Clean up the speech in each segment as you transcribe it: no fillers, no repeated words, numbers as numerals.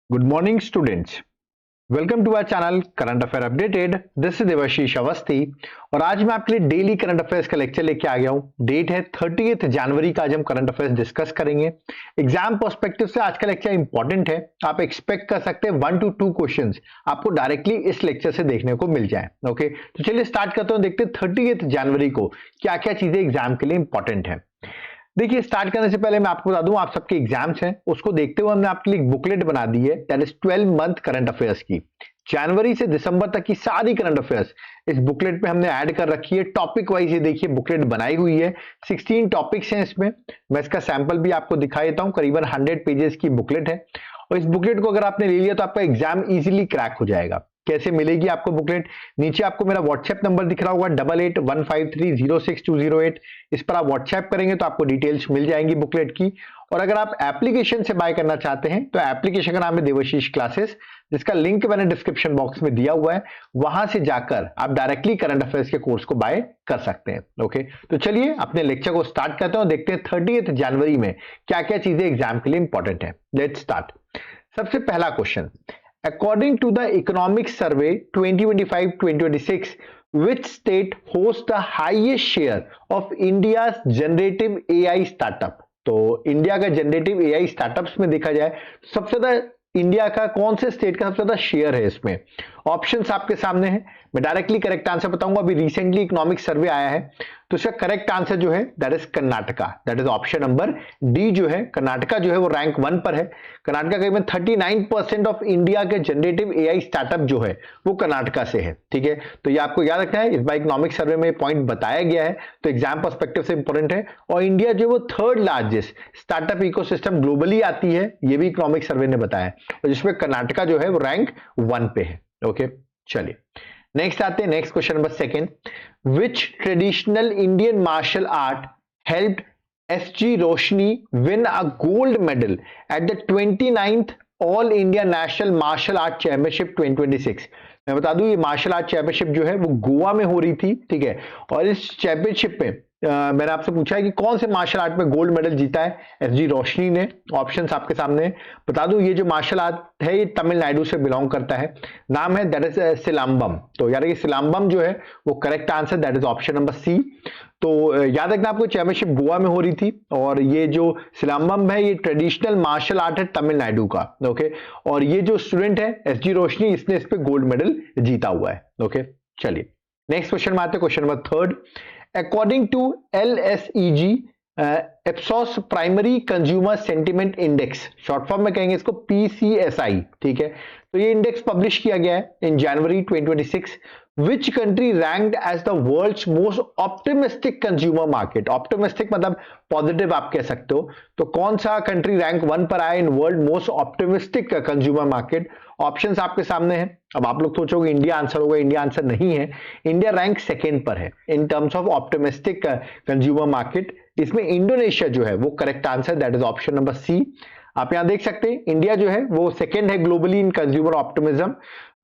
Good morning, students. Welcome to our channel current affair updated. This is Devashish Awasthi और आज मैं आपके लिए डेली करंट अफेयर्स का लेक्चर लेके आ गया हूं. डेट है 30 जनवरी का. आज हम करंट अफेयर्स डिस्कस करेंगे. एग्जाम पर्सपेक्टिव से आज का लेक्चर इंपॉर्टेंट है. आप एक्सपेक्ट कर सकते हैं 1 to 2 क्वेश्चंस आपको डायरेक्टली इस लेक्चर से देखने को मिल जाए. ओके, तो चलिए स्टार्ट करते हैं. देखते हैं 30 जनवरी को क्या क्या चीजें एग्जाम के लिए इंपॉर्टेंट है. देखिए, स्टार्ट करने से पहले मैं आपको बता दूं, आप सबके एग्जाम्स हैं, उसको देखते हुए हमने आपके लिए एक बुकलेट बना दी है, that is 12 month current affairs की. जनवरी से दिसंबर तक की सारी करंट अफेयर्स इस बुकलेट पे हमने ऐड कर रखी है. टॉपिक वाइज ये देखिए बुकलेट बनाई हुई है. 16 टॉपिक्स हैं इसमें. मैं इसका सैंपल भी आपको दिखा देता हूं. करीबन 100 पेजेस की बुकलेट है और इस बुकलेट को अगर आपने ले लिया तो आपका एग्जाम इजीली क्रैक हो जाएगा. कैसे मिलेगी आपको बुकलेट? नीचे आपको मेरा व्हाट्सएप नंबर दिख रहा होगा 8815306208. इस पर आप व्हाट्सएप करेंगे तो आपको डिटेल्स मिल जाएंगी बुकलेट की. और अगर आप एप्लीकेशन से बाय करना चाहते हैं तो एप्लीकेशन का नाम है देवाशीष क्लासेस, जिसका लिंक मैंने डिस्क्रिप्शन बॉक्स में दिया हुआ है. वहां से जाकर आप डायरेक्टली करंट अफेयर्स के कोर्स को बाय कर सकते हैं. ओके, तो चलिए अपने लेक्चर को स्टार्ट करते हैं और देखते हैं 30 जनवरी में क्या क्या चीजें एग्जाम के लिए इंपॉर्टेंट है. Let's start. सबसे पहला question, according to the economic survey 2025-2026, which state hosts the highest share of India's generative AI startup? तो इंडिया का जनरेटिव एआई स्टार्टअप्स में देखा जाए तो सबसे ज्यादा इंडिया का कौन से स्टेट का सबसे ज्यादा शेयर है इसमें? ऑप्शंस आपके सामने हैं. मैं डायरेक्टली करेक्ट आंसर बताऊंगा. अभी रिसेंटली इकोनॉमिक सर्वे आया है तो इसका करेक्ट आंसर जो है that is Karnataka. That is option number D जो है. कर्नाटका जो है वो रैंक 1 पर है. कर्नाटका करीबन 39% ऑफ इंडिया के जनरेटिव एआई स्टार्टअप जो है वो कर्नाटका से है. ठीक है, तो ये आपको याद रखना है. इस बार इकोनॉमिक सर्वे में पॉइंट बताया गया है तो एग्जाम पर्सपेक्टिव से इंपॉर्टेंट है. और इंडिया जो वो third largest startup ecosystem globally आती है, ये भी इकोनॉमिक सर्वे ने बताया, और जिसमें कर्नाटका जो है वो रैंक 1 पे है. ओके, चलिए नेक्स्ट आते हैं. Next question number second, which traditional Indian martial art helped S G Roshni win a gold medal at the 29th all India national martial art championship 2026? मैं बता दूं, ये मार्शल आर्ट चैंपियनशिप जो है वो गोवा में हो रही थी. ठीक है, और इस चैंपियनशिप में मैंने आपसे पूछा है कि कौन से मार्शल आर्ट में गोल्ड मेडल जीता है एसजी रोशनी ने. ऑप्शंस आपके सामने हैं. बता दूं, ये जो मार्शल आर्ट है ये तमिलनाडु से बिलोंग करता है. नाम है दैट इज सिलाम्बम. तो यार ये सिलाम्बम जो है वो correct answer, that is option number C. तो याद रखना आपको, चैंपियनशिप गोवा में हो रही थी और ये जो सिलाम्बम है ये ट्रेडिशनल मार्शल आर्ट है तमिलनाडु का. ओके, और ये जो स्टूडेंट है एसजी रोशनी, इसने इस पे गोल्ड मेडल जीता हुआ है. ओके, चलिए नेक्स्ट क्वेश्चन में आते हैं. Question number third, according to LSEG Ipsos primary consumer sentiment index, short form में कहेंगे इसको PCSI. ठीक है, तो ये इंडेक्स पब्लिश किया गया है in January 2026. Which country ranked as the world's most optimistic consumer market? Optimistic मतलब पॉजिटिव आप कह सकते हो. तो कौन सा कंट्री रैंक 1 पर आया in world most optimistic consumer market? Options आपके सामने हैं. अब आप लोग सोचोगे इंडिया आंसर होगा. इंडिया आंसर नहीं है. इंडिया रैंक 2nd पर है in terms of optimistic consumer market. इसमें इंडोनेशिया जो है वो correct answer, that is option number C. आप यहां देख सकते हैं इंडिया जो है वो 2nd है globally in consumer optimism,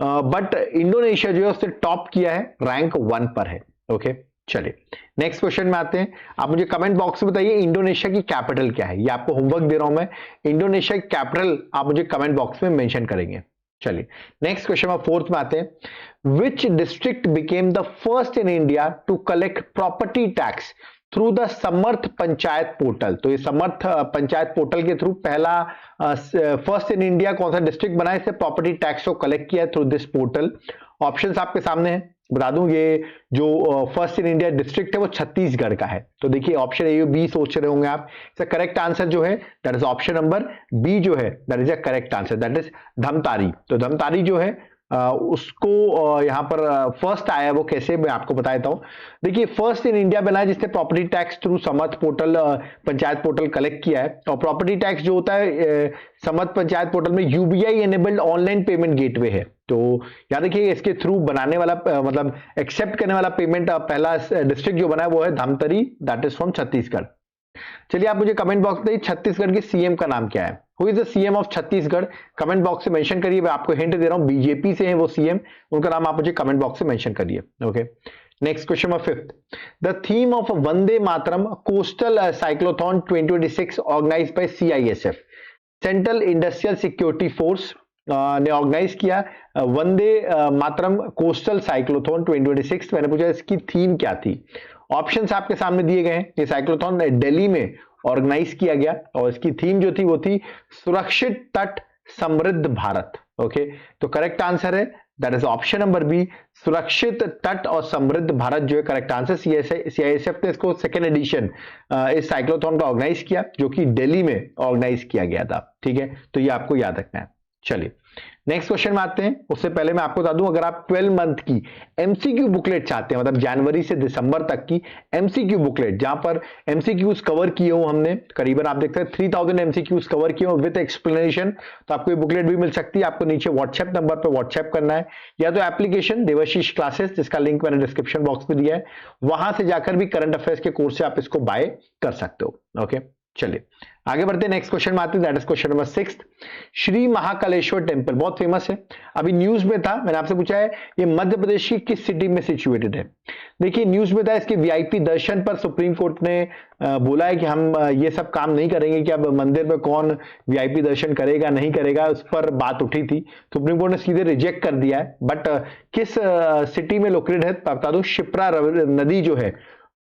but Indonesia जो है उससे टॉप किया है, रैंक 1 पर है. ओके, चलिए नेक्स्ट क्वेश्चन में आते हैं. आप मुझे कमेंट बॉक्स में बताइए इंडोनेशिया की कैपिटल क्या है. ये आपको होमवर्क दे रहा हूं मैं. इंडोनेशिया की कैपिटल आप मुझे कमेंट बॉक्स में मेंशन करेंगे. चलिए नेक्स्ट क्वेश्चन में फोर्थ में आते हैं. Which district became the first in India to collect property tax through the Samarth panchayat portal? तो ये समर्थ पंचायत पोर्टल के थ्रू पहला फर्स्ट इन इंडिया कौन सा डिस्ट्रिक्ट बना है इससे प्रॉपर्टी टैक्स को कलेक्ट किया थ्रू दिस पोर्टल? ऑप्शंस आपके सामने हैं. बता दूं, ये जो फर्स्ट इन इंडिया डिस्ट्रिक्ट है वो छत्तीसगढ़ का है. तो देखिए ऑप्शन ए बी सोच रहे होंगे आप. इसका करेक्ट आंसर जो है that is option number B जो है, that is a correct answer, that is Dhamtari. तो धमतारी जो है उसको यहां पर फर्स्ट आया है. वो कैसे, मैं आपको बता देता हूं. देखिए फर्स्ट इन इंडिया बना है जिसने प्रॉपर्टी टैक्स थ्रू समर्थ पोर्टल पंचायत पोर्टल कलेक्ट किया है. और प्रॉपर्टी टैक्स जो होता है समर्थ पंचायत पोर्टल में UBI enabled online payment gateway है. तो याद रखिए इसके थ्रू बनाने वाला मतलब एक्सेप्ट करने वाला पेमेंट पहला डिस्ट्रिक्ट जो बना है वो है Dhamtari, that is from Chhattisgarh. चलिए आप मुझे कमेंट बॉक्स में छत्तीसगढ़ के सीएम का नाम क्या है? Who is the CM of Chhattisgarh? Comment box से मेंशन करिए. मैं आपको हिंट दे रहा हूं, बीजेपी से हैं वो सीएम. उनका नाम आप मुझे कमेंट बॉक्स से मेंशन करिए. Okay, next question number 5th, the theme of Vande Mataram coastal cyclothon 2026 organised by CISF, central industrial security force, ने ऑर्गेनाइज किया वंदे मातरम कोस्टल साइक्लोथॉन 2026। मैंने पूछा इसकी थीम क्या थी। ऑप्शंस आपके सामने दिए गए हैं। ये साइक्लोथॉन दिल्ली में ऑर्गेनाइज किया गया और इसकी थीम जो थी वो थी सुरक्षित तट समृद्ध भारत। ओके, तो करेक्ट आंसर है that is option number B, सुरक्षित तट और समृद्ध भारत जो है करेक्ट आंसर। सीआईएसएफ ने इसको सेकेंड एडिशन इस साइक्लोथॉन का ऑर्गेनाइज किया जो कि दिल्ली में ऑर्गेनाइज किया गया था। ठीक है, तो ये आपको याद रखना है। चलिए नेक्स्ट क्वेश्चन में आते हैं। उससे पहले मैं आपको बता दूं, अगर आप 12 मंथ की एमसीक्यू बुकलेट चाहते हैं, मतलब जनवरी से दिसंबर तक की एमसीक्यू बुकलेट जहां पर एमसीक्यूज कवर किए हो हमने, करीबन आप देखते हैं 3000 एमसीक्यूज कवर किए हो विद एक्सप्लेनेशन, तो आपको ये बुकलेट भी मिल सकती है। आपको नीचे व्हाट्सएप नंबर पर व्हाट्सएप करना है, या तो एप्लीकेशन देवाशीष क्लासेस जिसका लिंक मैंने डिस्क्रिप्शन बॉक्स में दिया है, वहां से जाकर भी करंट अफेयर्स के कोर्स से आप इसको बाय कर सकते हो। ओके, चलिए आगे बढ़ते हैं। नेक्स्ट क्वेश्चन में आते हैं, that is question number 6। Shri Mahakaleshwar temple बहुत फेमस है, अभी न्यूज में था। मैंने आपसे पूछा है ये मध्य प्रदेश की किस सिटी में सिचुएटेड है। देखिए न्यूज में था, इसके वीआईपी दर्शन पर सुप्रीम कोर्ट ने बोला है कि हम ये सब काम नहीं करेंगे कि अब मंदिर में कौन वीआईपी दर्शन करेगा नहीं करेगा, उस पर बात उठी थी। सुप्रीम कोर्ट ने सीधे रिजेक्ट कर दिया है। बट किस सिटी में लोकेटेड है बता दूं, शिप्रा नदी जो है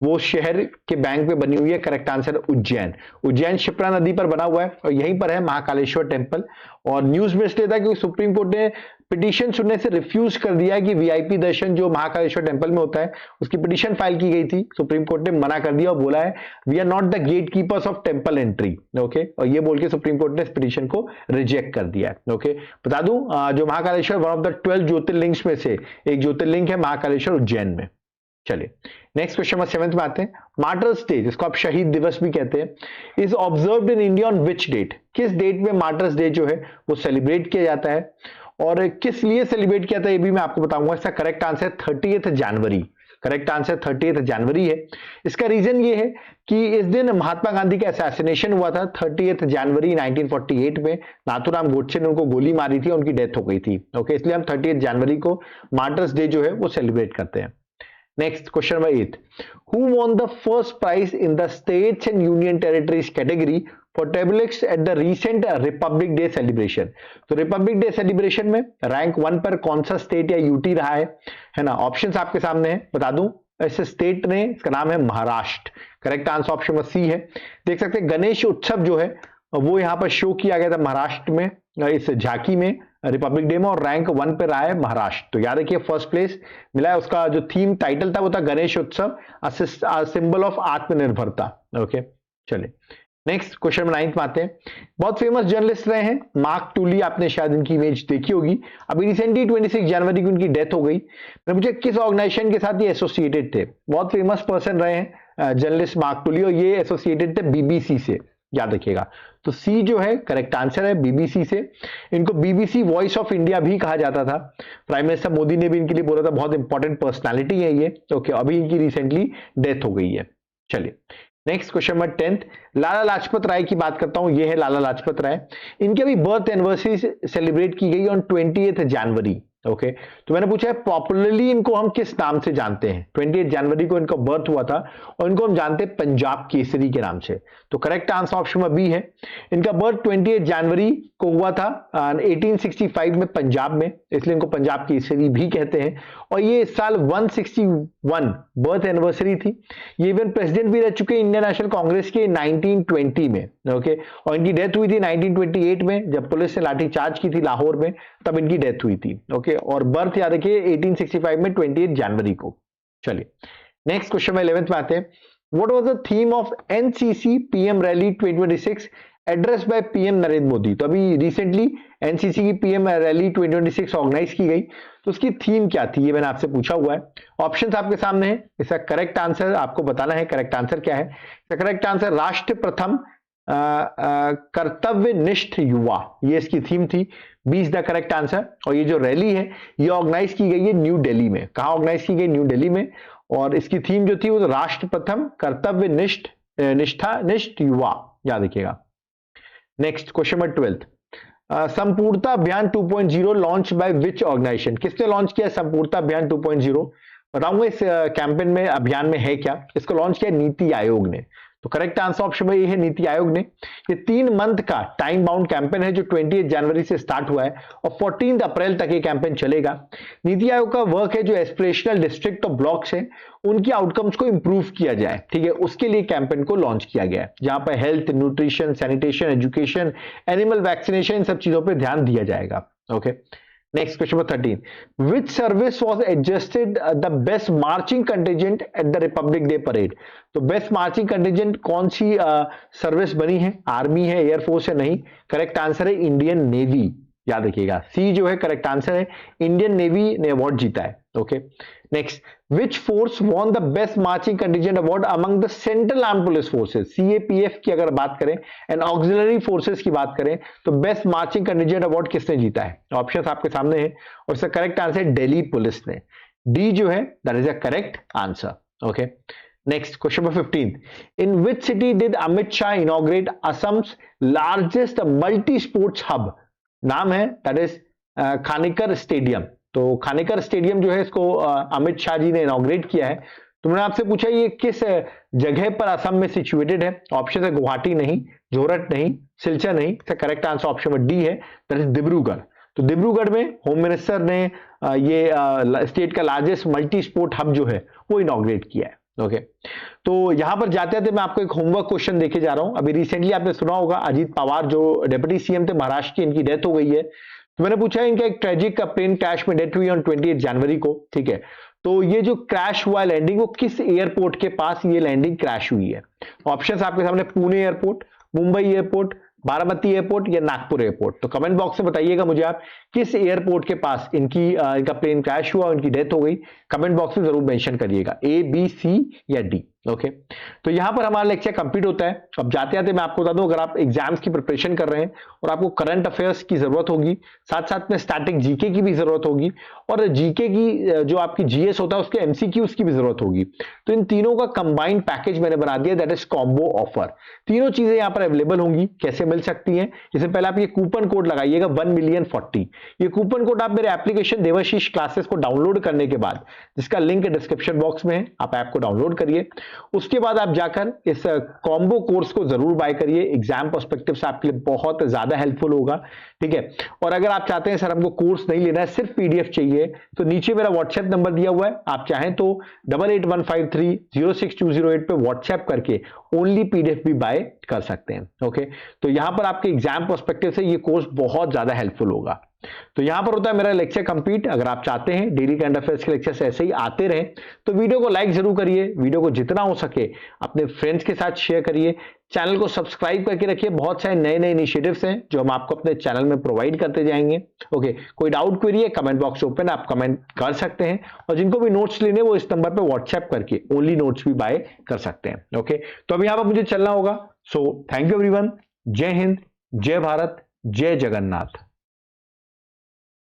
वो शहर के बैंक पे बनी हुई है। Correct answer Ujjain. उज्जैन शिप्रा नदी पर बना हुआ है और यहीं पर है महाकालेश्वर टेम्पल। और न्यूज में इसलिए था क्योंकि सुप्रीम कोर्ट ने पिटीशन सुनने से रिफ्यूज कर दिया कि वीआईपी दर्शन जो महाकालेश्वर टेम्पल में होता है उसकी पिटीशन फाइल की गई थी। सुप्रीम कोर्ट ने मना कर दिया और बोला है we are not the gatekeepers of temple entry. Okay, और ये बोल के सुप्रीम कोर्ट ने इस पिटीशन को रिजेक्ट कर दिया है। ओके, बता दूं जो Mahakaleshwar one of the 12 jyotirlingas में से एक ज्योतिर्लिंग है महाकालेश्वर उज्जैन में। चलिए नेक्स्ट क्वेश्चन नंबर 7 में आते हैं। मार्टर्स डे जिसको आप शहीद दिवस भी कहते हैं is observed in India on which date. किस डेट में मार्टर्स डे जो है वो सेलिब्रेट किया जाता है और किस लिए सेलिब्रेट किया जाता है ये भी मैं आपको बताऊंगा। इसका करेक्ट आंसर 30 जनवरी। करेक्ट आंसर 30 जनवरी है। इसका रीजन ये है कि इस दिन महात्मा गांधी का असैसिनेशन हुआ था 30 जनवरी 1948 में। नाथूराम गोडसे ने उनको गोली मारी थी, उनकी डेथ हो गई थी। ओके, इसलिए हम 30 जनवरी को मार्टर्स डे जो है वो सेलिब्रेट करते हैं। Next question number 8. Who won the first prize in the states and union territories category for tableaux at the recent Republic Day celebration? तो Republic Day celebration में रैंक 1 पर कौन सा स्टेट या यूटी रहा है ना। ऑप्शंस आपके सामने है, बता दूं इस स्टेट ने, इसका नाम है Maharashtra. Correct answer option number C है। देख सकते हैं गणेश उत्सव जो है वो यहाँ पर शो किया गया था महाराष्ट्र में इस झांकी में रिपब्लिक डे में, और रैंक 1 पे रहा है महाराष्ट्र। तो याद रखिए फर्स्ट प्लेस मिला है। उसका जो थीम टाइटल था वो था गणेश उत्सव सिंबल ऑफ आत्मनिर्भरता। ओके, चलिए नेक्स्ट क्वेश्चन में 9th में आते हैं। बहुत फेमस जर्नलिस्ट रहे हैं मार्क टूली, आपने शायद इनकी इमेज देखी होगी। अभी रिसेंटली 26 जनवरी को इनकी डेथ हो गई। मैं मुझे किस ऑर्गेनाइजेशन के साथ ये एसोसिएटेड थे। बहुत फेमस पर्सन रहे हैं जर्नलिस्ट मार्क टूली और ये एसोसिएटेड थे बीबीसी से, याद रखिएगा। तो सी जो है करेक्ट आंसर है बीबीसी से। इनको बीबीसी वॉइस ऑफ इंडिया भी कहा जाता था। प्राइम मिनिस्टर मोदी ने भी इनके लिए बोला था, बहुत इंपॉर्टेंट पर्सनालिटी है ये। ओके, अभी इनकी रिसेंटली डेथ हो गई है। चलिए next question number 10th। Lala Lajpat Rai की बात करता हूं, ये है लाला लाजपत राय। इनकी अभी बर्थ एनिवर्सरी सेलिब्रेट की गई ऑन 20 जनवरी। ओके, तो मैंने पूछा है पॉपुलरली इनको हम किस नाम से जानते हैं। 28 जनवरी को इनका बर्थ हुआ था और इनको हम जानते हैं पंजाब केसरी के नाम से। तो correct answer option number B है। इनका बर्थ 28 जनवरी को हुआ था 1865 में पंजाब में, इसलिए इनको पंजाब केसरी भी कहते हैं। और ये इस साल 161 बर्थ एनिवर्सरी थी। ये इवन प्रेसिडेंट भी रह चुके इंडियन नेशनल कांग्रेस के 1920 में। ओके, और इनकी डेथ हुई थी 1928 में जब पुलिस ने लाठीचार्ज की थी लाहौर में, तब इनकी डेथ हुई थी। ओके, और बर्थ याद रखिए 1865 में 28 जनवरी को। चलिए नेक्स्ट क्वेश्चन में 11th में आते हैं। What was the theme of NCC PM rally 2026 address by PM Narendra Modi. तो अभी रिसेंटली एनसीसी की पीएम रैली 2026 ऑर्गेनाइज की गई, तो उसकी थीम क्या थी ये मैंने आपसे पूछा हुआ है। ऑप्शंस आपके सामने है, इसका करेक्ट आंसर आपको बताना है। करेक्ट आंसर क्या है? इसका करेक्ट आंसर राष्ट्र प्रथम कर्तव्यनिष्ठ युवा, ये इसकी थीम थी। 20 द करेक्ट आंसर। और ये जो रैली है ये ऑर्गेनाइज की गई है न्यू दिल्ली में। कहां ऑर्गेनाइज की गई? न्यू दिल्ली में। और इसकी थीम जो थी वो राष्ट्र प्रथम कर्तव्यनिष्ठ निष्ठानिष्ठ युवा, याद रखिएगा। Next question number 12th। संपूर्णता अभियान 2.0 लॉन्च बाय विच ऑर्गेनाइजेशन। किसने लॉन्च किया संपूर्णता अभियान 2.0? बताऊंगा इस कैंपेन में, अभियान में है क्या। इसको लॉन्च किया नीति आयोग ने। तो करेक्ट आंसर ऑप्शन में ये है नीति आयोग ने। ये 3 मंथ का टाइम बाउंड कैंपेन है जो 28 जनवरी से स्टार्ट हुआ है और 14 अप्रैल तक ये कैंपेन चलेगा। नीति आयोग का वर्क है जो एस्पिरेशनल डिस्ट्रिक्ट और ब्लॉक्स है उनकी आउटकम्स को इंप्रूव किया जाए, ठीक है, उसके लिए कैंपेन को लॉन्च किया गया है, जहां पर health, nutrition, sanitation, education, animal vaccination, इन सब चीजों पर ध्यान दिया जाएगा। Okay, next question number 13, which service was adjusted the best marching contingent at the Republic Day parade? तो बेस्ट मार्चिंग कंटिजेंट कौन सी सर्विस बनी है? आर्मी है, एयरफोर्स है? नहीं, करेक्ट आंसर है इंडियन नेवी। याद रखिएगा, सी जो है करेक्ट आंसर है, इंडियन नेवी ने अवार्ड जीता है। Okay, next, which force won the best marching contingent award among the central arm police forces? CAPF की अगर बात करें एंड ऑक्सिलरी फोर्सेस की बात करें तो बेस्ट मार्चिंग कंटिजेंट अवार्ड किसने जीता है? ऑप्शंस आपके सामने है और इसका करेक्ट आंसर दिल्ली पुलिस ने। डी जो है that is a correct answer. Okay, next question number 15, in which city did Amit Shah inaugurate Assam's largest multi sports hub? नाम है दैट इज खानेकर स्टेडियम। तो खानेकर स्टेडियम जो है इसको अमित शाह जी ने इनॉग्रेट किया है। तो मैंने आपसे पूछा ये किस जगह पर असम में सिचुएटेड है? ऑप्शन है गुवाहाटी नहीं, जोरहट नहीं, सिलचर नहीं। इसका correct answer option number D है, दैट इज डिब्रूगढ़। तो डिब्रूगढ़ में होम मिनिस्टर ने ये स्टेट का लार्जेस्ट मल्टी स्पोर्ट हब जो है वो इनॉग्रेट किया है। ओके, तो यहां पर जाते थे मैं आपको एक होमवर्क क्वेश्चन देके जा रहा हूं। अभी रिसेंटली आपने सुना होगा अजीत पवार जो डिप्टी सीएम थे महाराष्ट्र की, इनकी डेथ हो गई है। तो मैंने पूछा इनका एक ट्रेजिक का प्लेन क्रैश में डेथ हुई ऑन 28 जनवरी को, ठीक है। तो ये जो क्रैश हुआ लैंडिंग वो किस एयरपोर्ट के पास ये लैंडिंग क्रैश हुई है? ऑप्शंस आपके सामने, Pune airport, Mumbai airport, Baramati airport या नागपुर एयरपोर्ट। तो कमेंट बॉक्स में बताइएगा मुझे आप किस एयरपोर्ट के पास इनका प्लेन क्रैश हुआ, इनकी डेथ हो गई। कमेंट बॉक्स में जरूर मेंशन करिएगा, ए, बी, सी या डी। ओके, तो यहां पर हमारा लेक्चर कंप्लीट होता है। अब जाते जाते मैं आपको बता दूं, अगर आप एग्जाम्स की प्रिपरेशन कर रहे हैं और आपको करंट अफेयर्स की जरूरत होगी, साथ साथ में स्टैटिक जीके की भी जरूरत होगी और जीके की जो आपकी जीएस होता है उसके एमसीक्यूज की भी जरूरत होगी, तो इन तीनों का कंबाइंड पैकेज मैंने बना दिया, दैट इज कॉम्बो ऑफर। तीनों चीजें यहां पर अवेलेबल होंगी। कैसे मिल सकती हैं? इससे पहले आप ये कूपन कोड लगाइएगा 1,000,040। ये कूपन कोड आप मेरे एप्लीकेशन देवाशीष क्लासेस को डाउनलोड करने के बाद, जिसका लिंक डिस्क्रिप्शन बॉक्स में है, आप ऐप को डाउनलोड करिए। उसके बाद आप जाकर इस कॉम्बो कोर्स को जरूर बाय करिए, एग्जाम पर्सपेक्टिव से आपके लिए बहुत ज्यादा हेल्पफुल होगा, ठीक है। और अगर आप चाहते हैं सर हमको कोर्स नहीं लेना है, सिर्फ पीडीएफ चाहिए, तो नीचे मेरा व्हाट्सएप नंबर दिया हुआ है, आप चाहें तो 8815306208 पे व्हाट्सएप करके ओनली पीडीएफ भी बाय कर सकते हैं। ओके, तो यहां पर आपके एग्जाम पर्सपेक्टिव से ये कोर्स बहुत ज्यादा हेल्पफुल होगा। तो यहां पर होता है मेरा लेक्चर कंप्लीट। अगर आप चाहते हैं डेली करंट अफेयर्स के लेक्चर्स ऐसे ही आते रहे तो वीडियो को लाइक जरूर करिए, वीडियो को जितना हो सके अपने फ्रेंड्स के साथ शेयर करिए, चैनल को सब्सक्राइब करके रखिए। बहुत सारे नए नए इनिशिएटिव्स हैं जो हम आपको अपने चैनल में प्रोवाइड करते जाएंगे। ओके, कोई डाउट क्वेरी है, कमेंट बॉक्स ओपन, आप कमेंट कर सकते हैं और जिनको भी नोट्स लेने वो इस नंबर पर व्हाट्सएप करके ओनली नोट्स भी बाय कर सकते हैं। ओके, तो अभी यहां पर मुझे चलना होगा। सो थैंक यू एवरीवन, जय हिंद, जय भारत, जय जगन्नाथ।